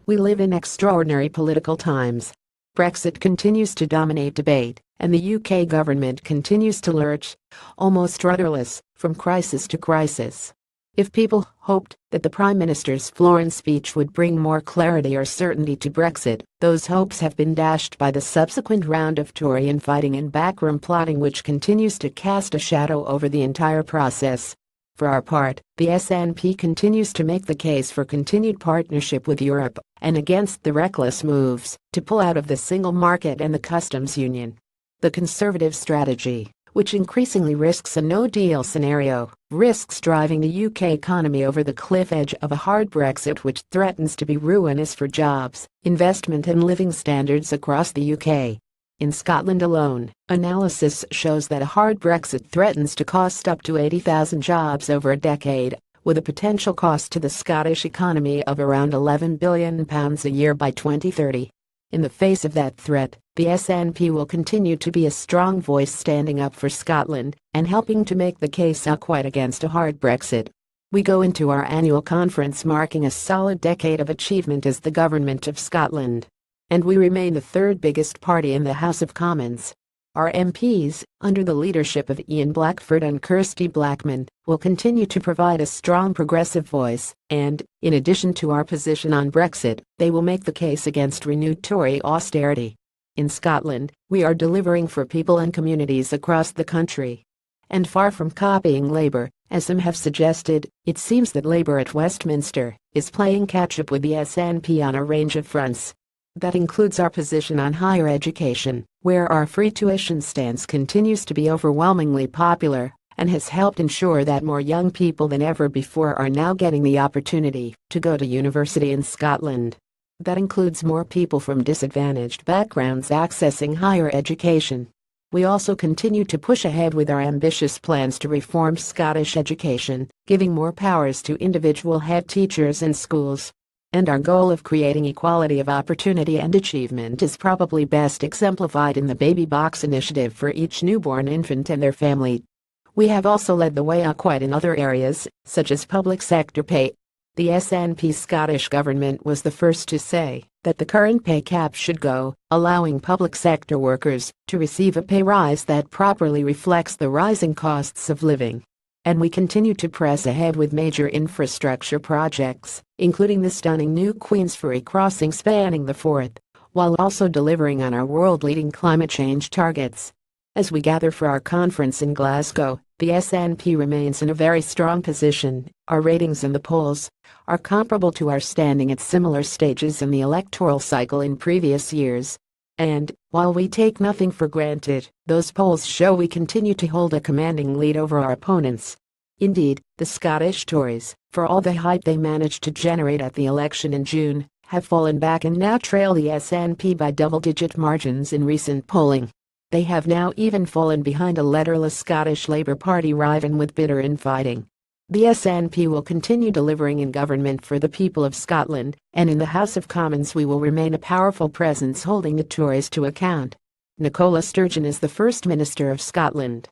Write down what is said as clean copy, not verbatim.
We live in extraordinary political times. Brexit continues to dominate debate, and the UK government continues to lurch, almost rudderless, from crisis to crisis. If people hoped that the Prime Minister's Florence speech would bring more clarity or certainty to Brexit, those hopes have been dashed by the subsequent round of Tory infighting and backroom plotting which continues to cast a shadow over the entire process. For our part, the SNP continues to make the case for continued partnership with Europe and against the reckless moves to pull out of the single market and the customs union. The Conservative strategy, which increasingly risks a no-deal scenario, risks driving the UK economy over the cliff edge of a hard Brexit which threatens to be ruinous for jobs, investment and living standards across the UK. In Scotland alone, analysis shows that a hard Brexit threatens to cost up to 80,000 jobs over a decade, with a potential cost to the Scottish economy of around £11 billion a year by 2030. In the face of that threat, the SNP will continue to be a strong voice standing up for Scotland and helping to make the case quite against a hard Brexit. We go into our annual conference marking a solid decade of achievement as the Government of Scotland. And we remain the third biggest party in the House of Commons. Our MPs, under the leadership of Ian Blackford and Kirsty Blackman, will continue to provide a strong progressive voice, and, in addition to our position on Brexit, they will make the case against renewed Tory austerity. In Scotland, we are delivering for people and communities across the country. And far from copying Labour, as some have suggested, it seems that Labour at Westminster is playing catch-up with the SNP on a range of fronts. That includes our position on higher education, where our free tuition stance continues to be overwhelmingly popular and has helped ensure that more young people than ever before are now getting the opportunity to go to university in Scotland. That includes more people from disadvantaged backgrounds accessing higher education. We also continue to push ahead with our ambitious plans to reform Scottish education, giving more powers to individual head teachers in schools. And our goal of creating equality of opportunity and achievement is probably best exemplified in the Baby Box initiative for each newborn infant and their family. We have also led the way quite in other areas, such as public sector pay. The SNP Scottish Government was the first to say that the current pay cap should go, allowing public sector workers to receive a pay rise that properly reflects the rising costs of living. And we continue to press ahead with major infrastructure projects, including the stunning new Queensferry crossing spanning the Forth, while also delivering on our world-leading climate change targets. As we gather for our conference in Glasgow, the SNP remains in a very strong position. Our ratings in the polls are comparable to our standing at similar stages in the electoral cycle in previous years. And, while we take nothing for granted, those polls show we continue to hold a commanding lead over our opponents. Indeed, the Scottish Tories, for all the hype they managed to generate at the election in June, have fallen back and now trail the SNP by double-digit margins in recent polling. They have now even fallen behind a leaderless Scottish Labour Party riven with bitter infighting. The SNP will continue delivering in government for the people of Scotland, and in the House of Commons we will remain a powerful presence holding the Tories to account. Nicola Sturgeon is the First Minister of Scotland.